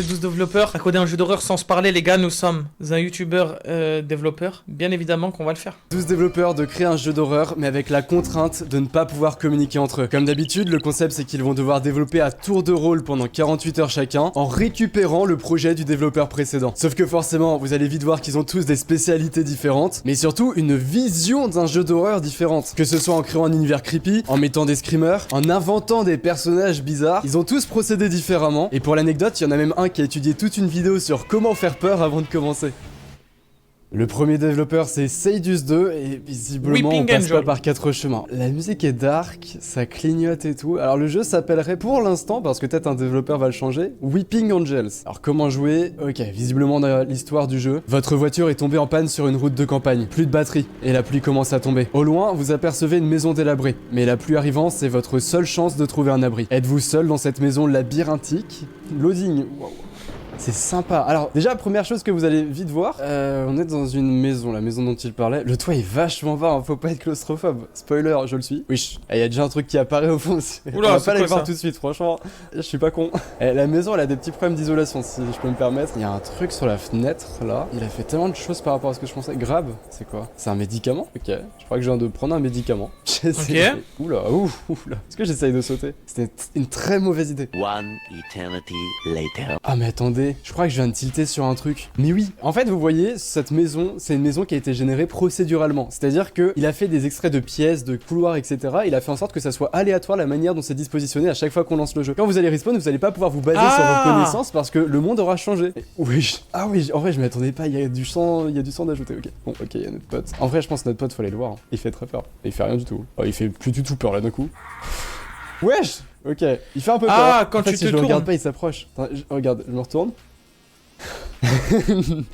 c'est 12 développeurs à coder un jeu d'horreur sans se parler, les gars. Nous sommes un youtubeur développeur. Bien évidemment qu'on va le faire. 12 développeurs de créer un jeu d'horreur, mais avec la contrainte de ne pas pouvoir communiquer entre eux. Comme d'habitude, le concept c'est qu'ils vont devoir développer à tour de rôle pendant 48 heures chacun, en récupérant le projet du développeur précédent. Sauf que forcément, vous allez vite voir qu'ils ont tous des spécialités différentes, mais surtout une vision d'un jeu d'horreur différente. Que ce soit en créant un univers creepy, en mettant des screamers, en inventant des personnages bizarres, ils ont tous procédé différemment, et pour l'anecdote, il y en a même un qui a étudié toute une vidéo sur comment faire peur avant de commencer. Le premier développeur c'est Seidus2 et visiblement on passe pas par 4 chemins. La musique est dark, ça clignote et tout. Alors le jeu s'appellerait pour l'instant, parce que peut-être un développeur va le changer, Weeping Angels. Alors comment jouer? Ok, visiblement dans l'histoire du jeu, votre voiture est tombée en panne sur une route de campagne. Plus de batterie, et la pluie commence à tomber. Au loin, vous apercevez une maison délabrée. Mais la pluie arrivant, c'est votre seule chance de trouver un abri. Êtes-vous seul dans cette maison labyrinthique? Loading, wow. C'est sympa. Alors, déjà, première chose que vous allez vite voir, on est dans une maison, la maison dont il parlait. Le toit est vachement bas, hein, faut pas être claustrophobe. Spoiler, je le suis. Oui, il y a déjà un truc qui apparaît au fond aussi. Oula, on va pas aller voir ça tout de suite, franchement. Je suis pas con. La maison, elle a des petits problèmes d'isolation, si je peux me permettre. Il y a un truc sur la fenêtre, là. Il a fait tellement de choses par rapport à ce que je pensais. Grab, c'est quoi? C'est un médicament? Ok. Je crois que je viens de prendre un médicament. J'essaie. Ok. Oula, oula. Est-ce que j'essaye de sauter? C'était une très mauvaise idée. One eternity later. Ah mais attendez, je crois que je viens de tilter sur un truc. Mais oui, en fait vous voyez, cette maison, c'est une maison qui a été générée procéduralement. C'est-à-dire qu'il a fait des extraits de pièces, de couloirs, etc. Il a fait en sorte que ça soit aléatoire la manière dont c'est dispositionné à chaque fois qu'on lance le jeu. Quand vous allez respawn, vous allez pas pouvoir vous baser sur vos connaissances parce que le monde aura changé. Oui, ah oui, en vrai je m'y attendais pas, il y a du sang d'ajouter, ok. Bon, ok, il y a notre pote. En vrai je pense que notre pote faut aller le voir, hein. Il fait très peur. Il fait rien du tout. Oh, il fait plus du tout peur là d'un coup. Wesh. Ok, il fait un peu peur. Ah, quand en fait, tu si te je le regarde tournes. pas, il s'approche. Regarde, je me retourne.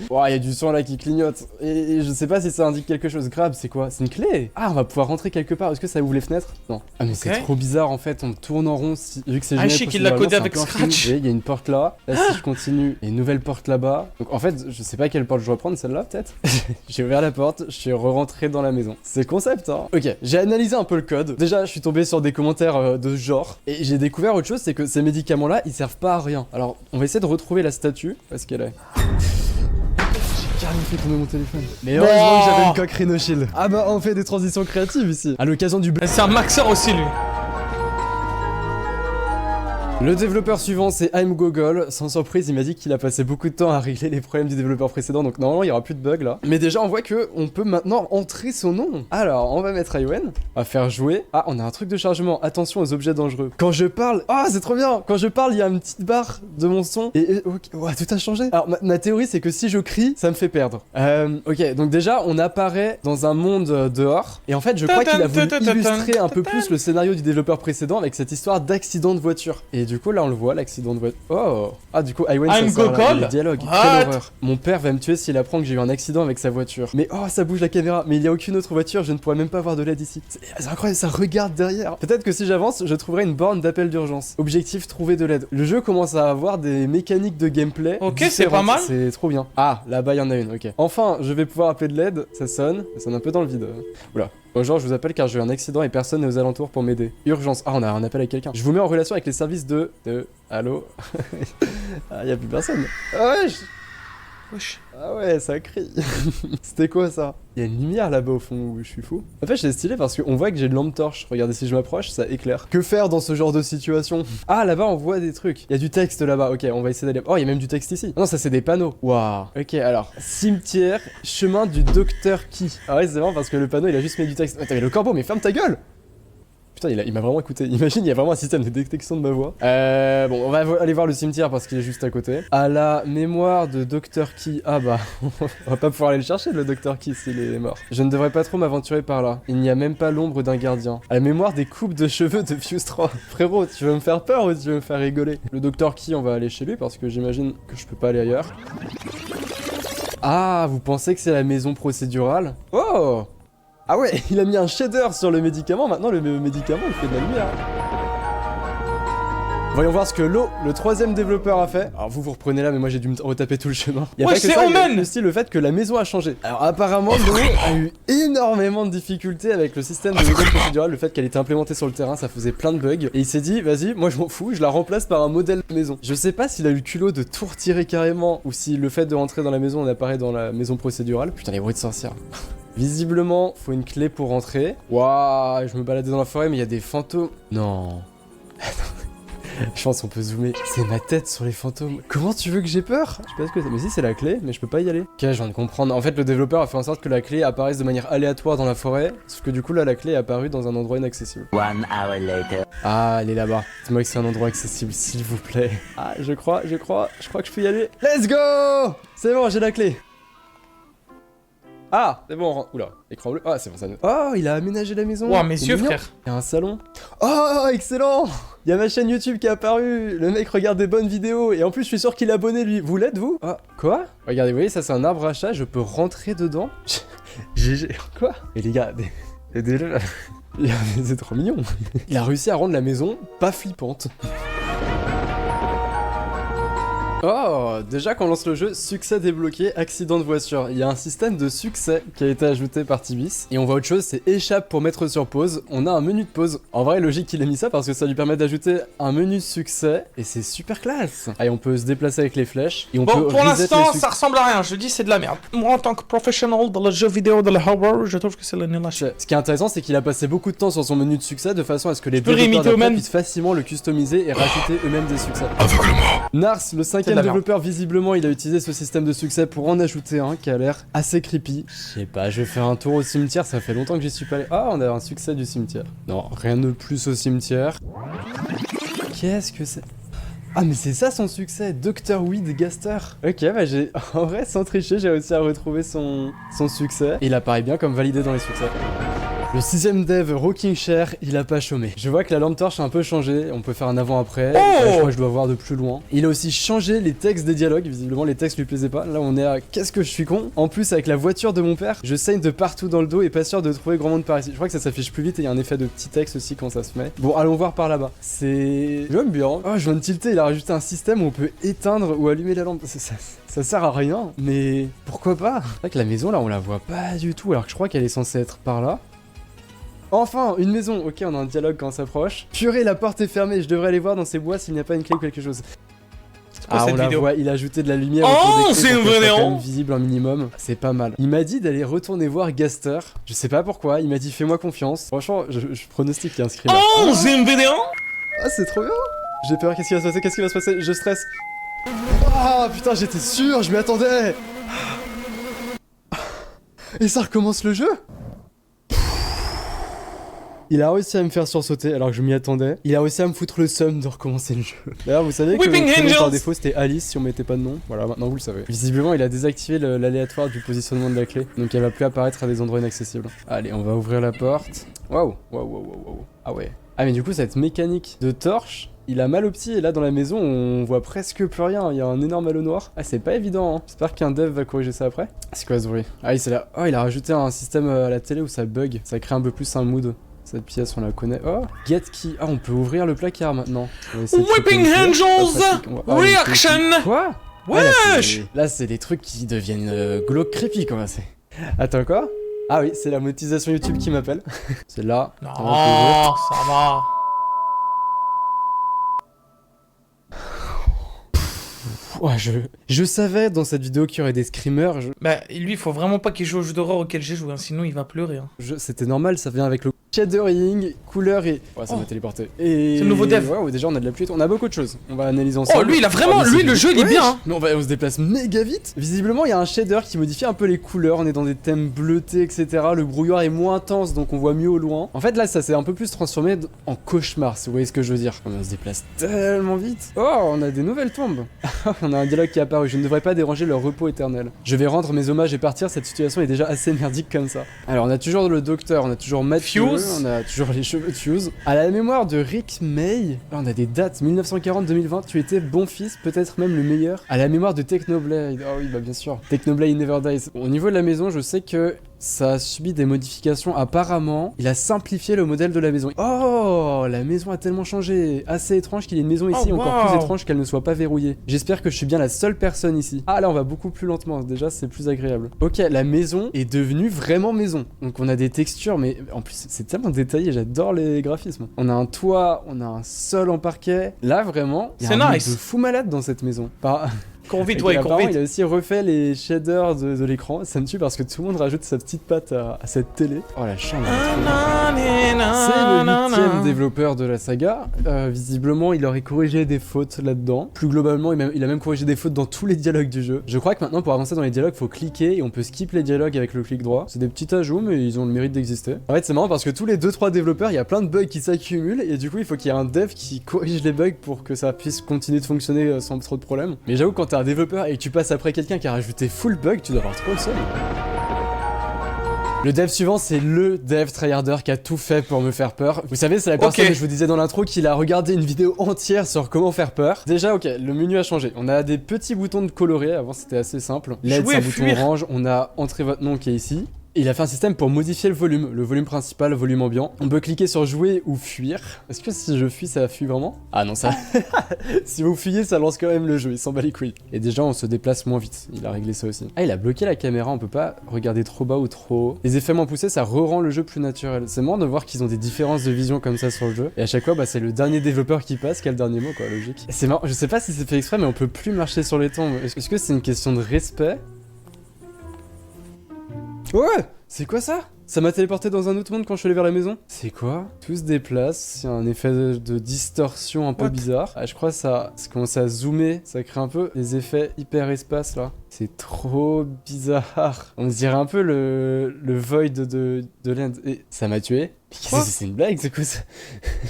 Oh, il y a du sang là qui clignote. Et je sais pas si ça indique quelque chose. Grab, c'est quoi? C'est une clé? Ah, on va pouvoir rentrer quelque part. Est-ce que ça ouvre les fenêtres? Non. Ah, mais c'est trop bizarre en fait. On tourne en rond. Vu que c'est Ah, je sais qu'il l'a codé avec Scratch. Il y a une porte là. Là, si je continue, il y a une nouvelle porte là-bas. Donc en fait, je sais pas quelle porte je dois prendre. Celle-là, peut-être? J'ai ouvert la porte. Je suis re-rentré dans la maison. C'est le concept, hein. Ok, j'ai analysé un peu le code. Déjà, je suis tombé sur des commentaires de ce genre. Et j'ai découvert autre chose, c'est que ces médicaments-là, ils servent pas à rien. Alors, on va essayer de retrouver la statue. Parce qu'elle est. J'ai carrément fait tomber mon téléphone. Mais heureusement que j'avais une coque Rhino Shield. Ah bah on fait des transitions créatives ici. À l'occasion du C'est un maxeur aussi, lui. Le développeur suivant c'est I'm Gogol. Sans surprise, il m'a dit qu'il a passé beaucoup de temps à régler les problèmes du développeur précédent, donc normalement il y aura plus de bugs là. Mais déjà on voit que on peut maintenant entrer son nom. Alors on va mettre Iwen, on va faire jouer. Ah, on a un truc de chargement, attention aux objets dangereux. Quand je parle, ah c'est trop bien. Quand je parle, il y a une petite barre de mon son et okay. Ouais, tout a changé. Alors ma théorie c'est que si je crie, ça me fait perdre. Ok, donc déjà on apparaît dans un monde dehors et en fait je crois qu'il a voulu illustrer un peu plus le scénario du développeur précédent avec cette histoire d'accident de voiture. Et du coup là on le voit, l'accident de voiture. Oh. Ah du coup Iwen ça sert le dialogue. Quelle horreur. Mon père va me tuer s'il apprend que j'ai eu un accident avec sa voiture. Mais oh ça bouge la caméra. Mais il y a aucune autre voiture, je ne pourrais même pas voir de LED ici. C'est incroyable, ça regarde derrière. Peut-être que si j'avance, je trouverai une borne d'appel d'urgence. Objectif, trouver de l'aide. Le jeu commence à avoir des mécaniques de gameplay. Ok, c'est pas mal. C'est trop bien. Ah, là-bas il y en a une, ok. Enfin, je vais pouvoir appeler de l'aide. Ça sonne un peu dans le vide. Oula. Bonjour, je vous appelle car j'ai eu un accident et personne n'est aux alentours pour m'aider. Urgence. Ah, on a un appel avec quelqu'un. Je vous mets en relation avec les services de... Allô. Ah, y a plus personne. Ah ouais. Wesh. Ah ouais, ça crie. C'était quoi ça? Il y a une lumière là-bas au fond où je suis fou. En fait, c'est stylé parce qu'on voit que j'ai une lampe torche. Regardez, si je m'approche, ça éclaire. Que faire dans ce genre de situation? Ah, là-bas, on voit des trucs. Il y a du texte là-bas. Ok, on va essayer d'aller... Oh, il y a même du texte ici. Non, ça, c'est des panneaux. Waouh. Ok, alors. Cimetière, chemin du docteur Key. Ah ouais, c'est marrant parce que le panneau, il a juste mis du texte. Attends, mais le corbeau, mais ferme ta gueule! Putain, il m'a vraiment écouté. Imagine, il y a vraiment un système de détection de ma voix. Bon, on va aller voir le cimetière parce qu'il est juste à côté. À la mémoire de Dr. Key. Ah bah, on va pas pouvoir aller le chercher, le Dr. Key, s'il est mort. Je ne devrais pas trop m'aventurer par là. Il n'y a même pas l'ombre d'un gardien. À la mémoire des coupes de cheveux de Fuse 3. Frérot, tu veux me faire peur ou tu veux me faire rigoler? Le Dr. Key, on va aller chez lui parce que j'imagine que je peux pas aller ailleurs. Ah, vous pensez que c'est la maison procédurale? Oh! Ah ouais, il a mis un shader sur le médicament, maintenant le médicament il fait de la lumière. Voyons voir ce que le troisième développeur a fait. Alors vous reprenez là, mais moi j'ai dû me retaper tout le chemin. Il y a Ouais, pas que c'est ça, il y a Omen. aussi le fait que la maison a changé. Alors apparemment, Lo a eu énormément de difficultés avec le système de maison procédurale, le fait qu'elle était implémentée sur le terrain, ça faisait plein de bugs. Et il s'est dit, vas-y, moi je m'en fous, je la remplace par un modèle de maison. Je sais pas s'il a eu le culot de tout retirer carrément, ou si le fait de rentrer dans la maison, on apparaît dans la maison procédurale. Putain, les bruits de sorcières. Visiblement, faut une clé pour rentrer. Waouh, je me baladais dans la forêt, mais il y a des fantômes. Non. Je pense qu'on peut zoomer. C'est ma tête sur les fantômes. Comment tu veux que j'ai peur? Je sais pas ce que c'est. Mais si, c'est la clé, mais je peux pas y aller. Ok, je viens de comprendre. En fait, le développeur a fait en sorte que la clé apparaisse de manière aléatoire dans la forêt. Sauf que du coup, là, la clé est apparue dans un endroit inaccessible. 1 hour later. Ah, elle est là-bas. Dis-moi que c'est un endroit accessible, s'il vous plaît. Ah, je crois que je peux y aller. Let's go! C'est bon, j'ai la clé. Ah, c'est bon, on rentre. Oula, écran bleu. Ah, c'est bon, ça. Oh, il a aménagé la maison. Ouah, messieurs, C'est mignon. frère. Il y a un salon. Oh, excellent! Il y a ma chaîne YouTube qui est apparue. Le mec regarde des bonnes vidéos. Et en plus, je suis sûr qu'il est abonné, lui. Vous l'êtes, vous? Ah, quoi? Regardez, vous voyez, ça, c'est un arbre à chat. Je peux rentrer dedans. GG. Quoi? Et les gars, aidez-le. C'est trop mignon. Il a réussi à rendre la maison pas flippante. Oh, déjà quand on lance le jeu, succès débloqué, accident de voiture. Il y a un système de succès qui a été ajouté par Tibis. Et on voit autre chose, c'est échappe pour mettre sur pause. On a un menu de pause. En vrai, logique qu'il ait mis ça parce que ça lui permet d'ajouter un menu succès. Et c'est super classe. Allez, on peut se déplacer avec les flèches. Et on peut Bon, pour reset l'instant, les ça ressemble à rien. Je dis, c'est de la merde. Moi, en tant que professionnel dans le jeu vidéo de la horror, je trouve que c'est le nul à chier. Ce qui est intéressant, c'est qu'il a passé beaucoup de temps sur son menu de succès de façon à ce que les peux développeurs réimiter d'après Omen. puissent facilement le customiser et rajouter eux-mêmes des succès. Nars, le C'est de cinquième la merde. développeur, visiblement, il a utilisé ce système de succès pour en ajouter un qui a l'air assez creepy. Je sais pas, je vais faire un tour au cimetière, ça fait longtemps que j'y suis pas allé. Ah, on a un succès du cimetière. Non, rien de plus au cimetière. Qu'est-ce que c'est? Ah, mais c'est ça son succès, Dr. Weed Gaster. Ok, bah j'ai... En vrai, sans tricher, j'ai réussi à retrouver son succès. Et il apparaît bien comme validé dans les succès. Le sixième dev, Rocking Chair, il a pas chômé. Je vois que la lampe torche a un peu changé, on peut faire un avant-après. Je crois que je dois voir de plus loin. Il a aussi changé les textes des dialogues, visiblement les textes lui plaisaient pas. Là on est à qu'est-ce que je suis con. En plus avec la voiture de mon père, je saigne de partout dans le dos et pas sûr de trouver grand monde par ici. Je crois que ça s'affiche plus vite et il y a un effet de petit texte aussi quand ça se met. Bon, allons voir par là-bas. C'est... J'aime bien. Oh, je viens de tilter, il a rajouté un système où on peut éteindre ou allumer la lampe. Ça sert à rien, mais pourquoi pas? C'est vrai que la maison là on la voit pas du tout alors que je crois qu'elle est censée être par là. Enfin, une maison. Ok, on a un dialogue quand on s'approche. Purée, la porte est fermée. Je devrais aller voir dans ces bois s'il n'y a pas une clé ou quelque chose. quoi Ah, cette on la vidéo? voit. Il a ajouté de la lumière. Oh, autour des clés c'est pour une qu'elle vraie soit quand néon. même visible un minimum. C'est pas mal. Il m'a dit d'aller retourner voir Gaster. Je sais pas pourquoi. Il m'a dit fais-moi confiance. Franchement, je pronostique qu'il y a un script là. Oh, c'est une vidéo. Ah, c'est trop bien. J'ai peur. Qu'est-ce qui va se passer? Qu'est-ce qui va se passer? Je stresse. Ah putain, j'étais sûr. Je m'y attendais. Et ça recommence le jeu? Il a réussi à me faire sursauter alors que je m'y attendais. Il a réussi à me foutre le seum de recommencer le jeu. D'ailleurs, vous savez que Weeping le prénom par Angels. défaut c'était Alice si on mettait pas de nom. Voilà, maintenant vous le savez. Visiblement, il a désactivé l'aléatoire du positionnement de la clé. Donc elle va plus apparaître à des endroits inaccessibles. Allez, on va ouvrir la porte. Waouh, waouh. Ah ouais. Ah mais du coup, cette mécanique de torche, il a mal au pied et là dans la maison on voit presque plus rien, il y a un énorme halo noir. Ah c'est pas évident hein. J'espère qu'un dev va corriger ça après. C'est quoi ce bruit? Ah oui c'est là. Oh il a rajouté un système à la télé où ça bug. Ça crée un peu plus un mood. Cette pièce on la connaît. Oh get key. Ah on peut ouvrir le placard maintenant. On va essayer de choper Weeping une clé. Angels. Pas pratique. Ah, il y a une clé ici. Reaction. Quoi? Wesh. Là c'est des trucs qui deviennent glauques creepy quoi. Attends quoi? Ah oui c'est la monétisation YouTube qui m'appelle. C'est là. Non, On va ouvrir. ça va. Ouais, je savais dans cette vidéo qu'il y aurait des screamers. Bah, lui, il faut vraiment pas qu'il joue au jeu d'horreur auquel j'ai joué, hein, sinon il va pleurer. Hein. C'était normal, ça vient avec le shadering, couleur et... Ouais, ça Oh. m'a téléporté. Et... C'est le nouveau dev. Ouais, déjà on a de la pluie, on a beaucoup de choses. On va analyser ensemble. Oh, lui, il a vraiment... mais c'est lui, le du- jeu, il est Wesh. bien. Hein. Mais on se déplace méga vite. Visiblement, il y a un shader qui modifie un peu les couleurs. On est dans des thèmes bleutés, etc. Le brouillard est moins intense, donc on voit mieux au loin. En fait, là, ça s'est un peu plus transformé en cauchemar, si vous voyez ce que je veux dire. On se déplace tellement vite. Oh, on a des nouvelles tombes. On a un dialogue qui est apparu. Je ne devrais pas déranger leur repos éternel. Je vais rendre mes hommages et partir. Cette situation est déjà assez merdique comme ça. Alors, on a toujours le docteur, on a toujours Mathieu, Fuse. on a toujours les cheveux de Fuse. À la mémoire de Rick May, là, on a des dates 1940-2020. Tu étais bon fils, peut-être même le meilleur. À la mémoire de Technoblade. Ah oui, bah bien sûr. Technoblade Never Dies. Bon, au niveau de la maison, je sais que Ça a subi des modifications. Apparemment, il a simplifié le modèle de la maison. Oh, la maison a tellement changé. Assez étrange qu'il y ait une maison ici, encore plus étrange qu'elle ne soit pas verrouillée. J'espère que je suis bien la seule personne ici. Ah là, on va beaucoup plus lentement. Déjà, c'est plus agréable. Ok, la maison est devenue vraiment maison. Donc on a des textures, mais en plus, c'est tellement détaillé. J'adore les graphismes. On a un toit, on a un sol en parquet. Là, vraiment, il y a un nice. de fou malade dans cette maison. Cours vite, ouais, cours apparemment, vite. il a aussi refait les shaders de l'écran. Ça me tue parce que tout le monde rajoute sa petite patte à cette télé. Oh la chambre. C'est le 8e développeur de la saga. Visiblement, il aurait corrigé des fautes là-dedans. Plus globalement, il a même corrigé des fautes dans tous les dialogues du jeu. Je crois que maintenant, pour avancer dans les dialogues, faut cliquer et on peut skip les dialogues avec le clic droit. C'est des petits ajouts, mais ils ont le mérite d'exister. En fait, c'est marrant parce que tous les 2-3 développeurs, il y a plein de bugs qui s'accumulent et du coup, il faut qu'il y ait un dev qui corrige les bugs pour que ça puisse continuer de fonctionner sans trop de problèmes. Mais j'avoue, quand t'es un développeur et que tu passes après quelqu'un qui a rajouté full bug, tu dois avoir trop le seum. Le dev suivant, c'est le dev tryharder qui a tout fait pour me faire peur. Vous savez, c'est la personne que je vous disais dans l'intro qu'il a regardé une vidéo entière sur comment faire peur. Déjà, ok, le menu a changé. On a des petits boutons de coloré. Avant, c'était assez simple. LED, c'est un bouton orange. On a entrer votre nom qui est ici. Et il a fait un système pour modifier le volume principal, le volume ambiant. On peut cliquer sur jouer ou fuir. Est-ce que si je fuis, ça fuit vraiment? Ah non, ça... Si vous fuyez, ça lance quand même le jeu, il s'en bat les couilles. Et déjà, on se déplace moins vite, il a réglé ça aussi. Ah, il a bloqué la caméra, on peut pas regarder trop bas ou trop haut. Les effets moins poussés, ça re-rend le jeu plus naturel. C'est marrant de voir qu'ils ont des différences de vision comme ça sur le jeu. Et à chaque fois, bah, c'est le dernier développeur qui passe qui a le dernier mot, quoi, logique. C'est marrant, je sais pas si c'est fait exprès, mais on peut plus marcher sur les tombes. Est-ce que c'est une question de respect? Ouais! C'est quoi ça? Ça m'a téléporté dans un autre monde quand je suis allé vers la maison. C'est quoi? Tout se déplace, il y a un effet de distorsion un peu bizarre. Ah, je crois que ça commence à zoomer, ça crée un peu des effets hyper espace là. C'est trop bizarre. On dirait un peu le Void de l'End. Et ça m'a tué. C'est une blague, c'est quoi ça?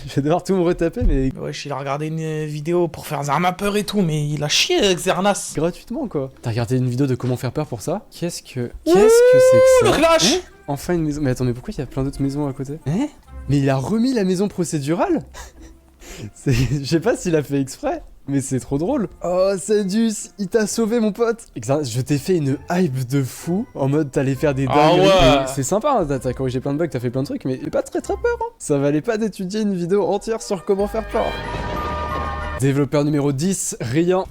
Je vais devoir tout me retaper, mais... Wesh, il a regardé une vidéo pour faire Zarmapper et tout, mais il a chié avec Zernas. Gratuitement, quoi. T'as regardé une vidéo de comment faire peur pour ça? Qu'est-ce que c'est que Le ça? clash. Enfin une maison. Mais attends, mais pourquoi il y a plein d'autres maisons à côté? Mais il a remis la maison procédurale? Je sais pas s'il a fait exprès, mais c'est trop drôle. Oh, Sadus, il t'a sauvé, mon pote. Je t'ai fait une hype de fou, en mode t'allais faire des dingueries. Ah ouais. C'est sympa, hein, t'as corrigé plein de bugs, t'as fait plein de trucs, mais pas très peur, hein. Ça valait pas d'étudier une vidéo entière sur comment faire peur. Développeur numéro 10, Rian.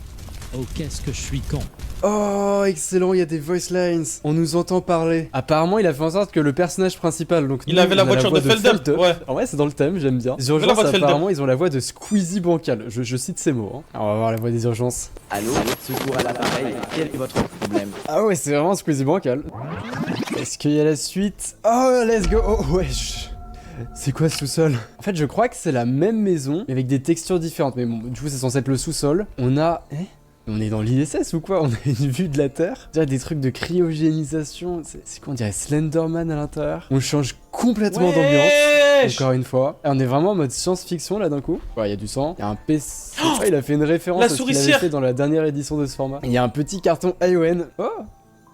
Oh, qu'est-ce que je suis con. Oh, excellent, il y a des voice lines. On nous entend parler. Apparemment, il a fait en sorte que le personnage principal, donc Il avait la voiture de Feldup, ouais. En vrai, c'est dans le thème, j'aime bien. Les urgences, apparemment, ils ont la voix de Squeezie Bancal. Je cite ces mots. Hein. Alors, on va voir la voix des urgences. Allô, secours à l'appareil, quel est votre problème? Ah ouais, c'est vraiment Squeezie Bancal. Est-ce qu'il y a la suite? Oh, let's go. Oh, ouais. C'est quoi ce sous-sol? En fait, je crois que c'est la même maison, mais avec des textures différentes. Mais bon, du coup, c'est censé être le sous-sol. On a... On est dans l'ISS ou quoi? On a une vue de la Terre. Il y a des trucs de cryogénisation. C'est quoi? On dirait Slenderman à l'intérieur. On change complètement d'ambiance. Encore une fois. Et on est vraiment en mode science-fiction là d'un coup. Ouais, il y a du sang. Il y a un PC. Oh, il a fait une référence à ce qu'il avait fait dans la dernière édition de ce format. Il y a un petit carton Ion. Oh!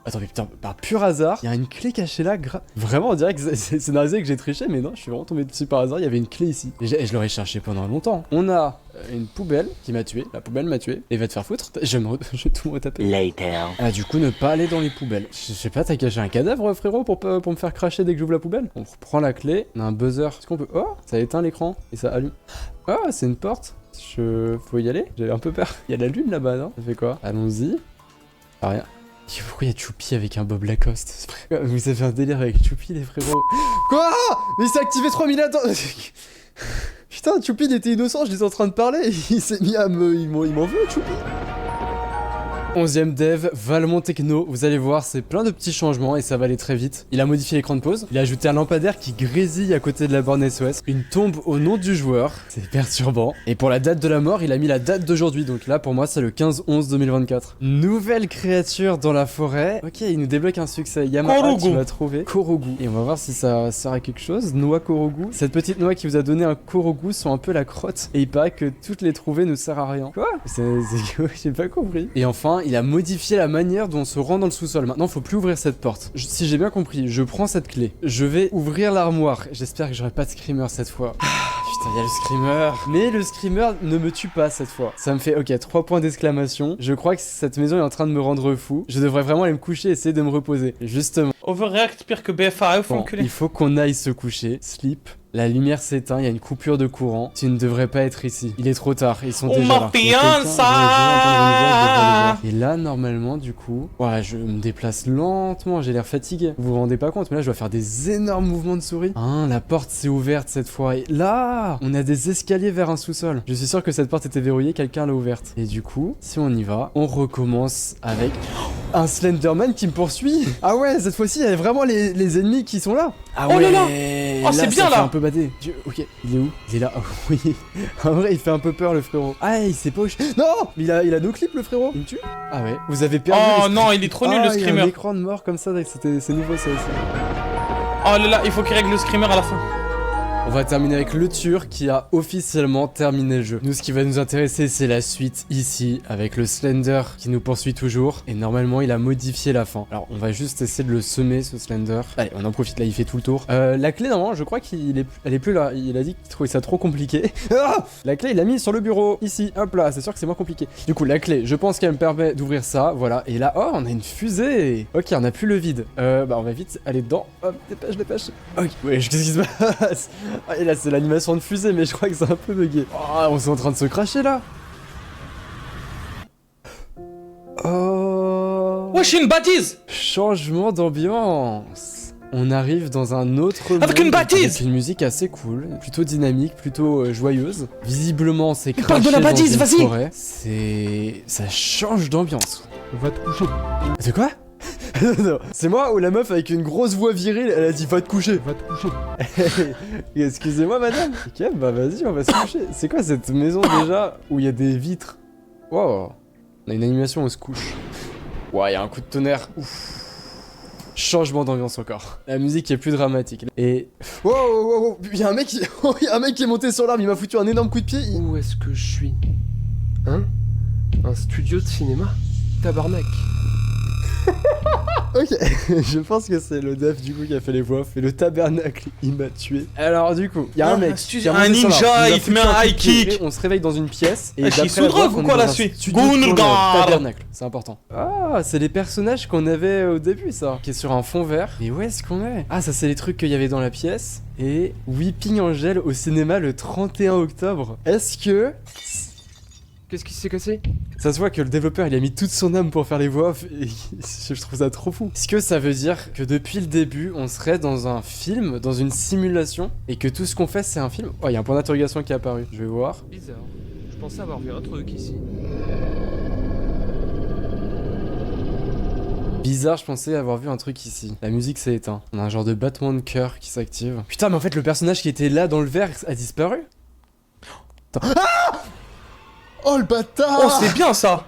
Attends, mais putain, par pur hasard, il y a une clé cachée là. Vraiment, on dirait que c'est scénarisé que j'ai triché, mais non, je suis vraiment tombé dessus par hasard. Il y avait une clé ici. Et je l'aurais cherché pendant longtemps. On a une poubelle qui m'a tué. La poubelle m'a tué. Et va te faire foutre. Je vais tout me retaper. Later. Ah, du coup, ne pas aller dans les poubelles. Je sais pas, t'as caché un cadavre, frérot, pour me faire cracher dès que j'ouvre la poubelle? On reprend la clé. On a un buzzer. Est-ce qu'on peut. Oh, ça éteint l'écran et ça allume. Oh, c'est une porte. Faut y aller? J'avais un peu peur. Il y a de la lune là-bas, non? Ça fait quoi? Allons-y. Ah, rien. Pourquoi il y a Choupi avec un Bob Lacoste? Vous avez un délire avec Choupi, les frérots. Quoi? Mais il s'est activé 3000 ans. Putain, Choupi il était innocent, je les en train de parler. Il s'est mis à me... Il m'en veut, Choupi. 11ème dev, Valmont Techno, vous allez voir, c'est plein de petits changements et ça va aller très vite. Il a modifié l'écran de pause, il a ajouté un lampadaire qui grésille à côté de la borne SOS, une tombe au nom du joueur, c'est perturbant. Et pour la date de la mort, il a mis la date d'aujourd'hui, donc là pour moi c'est le 15-11-2024. Nouvelle créature dans la forêt. Ok, il nous débloque un succès, Yamaha qui va trouver Korogu. Et on va voir si ça sert à quelque chose, noix Korogu. Cette petite noix qui vous a donné un Korogu sont un peu la crotte, et il paraît que toutes les trouver ne sert à rien. Quoi? J'ai pas compris. Et enfin, il a modifié la manière dont on se rend dans le sous-sol. Maintenant, faut plus ouvrir cette porte. Si j'ai bien compris, je prends cette clé. Je vais ouvrir l'armoire. J'espère que j'aurai pas de screamer cette fois. Putain, il y a le screamer. Mais le screamer ne me tue pas cette fois. Ça me fait, ok, 3 points d'exclamation. Je crois que cette maison est en train de me rendre fou. Je devrais vraiment aller me coucher et essayer de me reposer. Justement. Overreact pire que BFAF, Bon, enculé. il faut qu'on aille se coucher. Sleep. La lumière s'éteint, il y a une coupure de courant. Tu ne devrais pas être ici. Il est trop tard, ils sont Oh, déjà ma là. Il y a quelqu'un, fiança. j'aurais dû entendre une voix, je devrais le voir. Et là, normalement, du coup... Ouais, je me déplace lentement, j'ai l'air fatigué. Vous vous rendez pas compte, mais là, je dois faire des énormes mouvements de souris. Hein, la porte s'est ouverte cette fois. Et là, on a des escaliers vers un sous-sol. Je suis sûr que cette porte était verrouillée, quelqu'un l'a ouverte. Et du coup, si on y va, on recommence avec... un Slenderman qui me poursuit. Ah ouais, cette fois-ci, il y a vraiment les ennemis qui sont là. Ah Oh ouais. là là. Oh, c'est bien ça fait là. un peu badé. Ok, il est où? Il est là. Oh, oui. En vrai, il fait un peu peur le frérot. Ah, il sait pas où Non, mais il a no clip le frérot. Il me tue? Ah ouais. Vous avez perdu. Oh non, il est trop nul le Il y a screamer. un écran de mort comme ça, c'est nouveau ça aussi. Oh là là, il faut qu'il règle le screamer à la fin. On va terminer avec le Turc qui a officiellement terminé le jeu. Nous, ce qui va nous intéresser, c'est la suite ici, avec le Slender qui nous poursuit toujours. Et normalement, il a modifié la fin. Alors, on va juste essayer de le semer, ce Slender. Allez, on en profite, là, il fait tout le tour. La clé, normalement, je crois elle est plus là. Il a dit qu'il trouvait ça trop compliqué. Ah, la clé, il l'a mis sur le bureau, ici. Hop là, c'est sûr que c'est moins compliqué. Du coup, la clé, je pense qu'elle me permet d'ouvrir ça. Voilà. Et là, oh, on a une fusée. Ok, on a plus le vide. Bah, on va vite aller dedans. Hop, dépêche. Ok, ouais, qu'est-ce qui se passe? Ah, et là, c'est l'animation de fusée, mais je crois que c'est un peu bugué. Oh, on est en train de se cracher là. Oh. Wesh, j'ai une bâtise. Changement d'ambiance. On arrive dans un autre Avec monde, une bâtise. avec une musique assez cool, plutôt dynamique, plutôt joyeuse. Visiblement, c'est parle craché de la dans bâtise, une vas-y. forêt. Ça change d'ambiance. Va te coucher. C'est quoi? Non, c'est moi ou la meuf avec une grosse voix virile, elle a dit va te coucher. Va te coucher. Excusez-moi madame. Ok, bah vas-y, on va se coucher. C'est quoi cette maison déjà où il y a des vitres? Wow. On a une animation où on se couche. Wow, il y a un coup de tonnerre. Ouf. Changement d'ambiance encore. La musique est plus dramatique. Et... Wow. Il y a un mec qui... il y a un mec qui est monté sur l'arbre, il m'a foutu un énorme coup de pied. Où est-ce que je suis? Hein? Un studio de cinéma? Tabarnak. Ok, je pense que c'est le dev du coup qui a fait les voix off et le tabernacle, il m'a tué. Alors du coup, il y a un mec, qui a un monté sur ninja, l'arbre, nous a il te met foutu un coup de high pied, kick. On se réveille dans une pièce et Ah, je suis d'après sous la drogue voix, ou on quoi, est la dans un suite? studio de Gungar. tabernacle, c'est important. Ah, c'est les personnages qu'on avait au début ça, qui est sur un fond vert. Et où est-ce qu'on est? Ah, ça c'est les trucs qu'il y avait dans la pièce. Et Weeping Angel au cinéma le 31 octobre. Est-ce que... Qu'est-ce qui s'est cassé? Ça se voit que le développeur il a mis toute son âme pour faire les voix off et je trouve ça trop fou. Est-ce que ça veut dire que depuis le début on serait dans un film, dans une simulation et que tout ce qu'on fait c'est un film? Oh, il y a un point d'interrogation qui est apparu, je vais voir. Bizarre. Je pensais avoir vu un truc ici. Bizarre, je pensais avoir vu un truc ici. La musique s'est éteinte. On a un genre de battement de cœur qui s'active. Putain, mais en fait le personnage qui était là dans le verre a disparu. Attends. Ah! Oh le bâtard! Oh, c'est bien ça.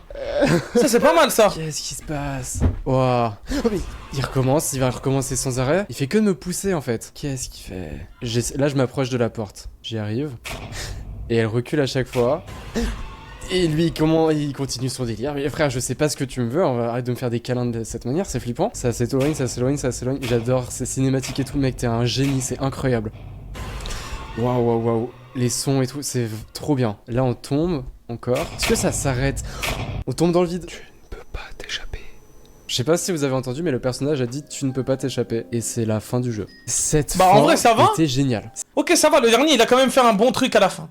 Ça, c'est pas mal ça. Qu'est-ce qui se passe? Waouh! Oh, mais il recommence, il va recommencer sans arrêt. Il fait que de me pousser en fait. Qu'est-ce qu'il fait? Là, je m'approche de la porte. J'y arrive. Et elle recule à chaque fois. Et lui, comment il continue son délire? Mais frère, je sais pas ce que tu me veux. On va arrêter de me faire des câlins de cette manière, c'est flippant. Ça s'éloigne, ça s'éloigne, ça s'éloigne. J'adore ces cinématiques et tout, mec. T'es un génie, c'est incroyable. Waouh. Les sons et tout, c'est trop bien. Là, on tombe. Encore. Est-ce que ça s'arrête? On tombe dans le vide. Tu ne peux pas t'échapper. Je sais pas si vous avez entendu, mais le personnage a dit tu ne peux pas t'échapper. Et c'est la fin du jeu. Cette Bah, fin en vrai, ça va. était géniale. Ok, ça va, le dernier, il a quand même fait un bon truc à la fin.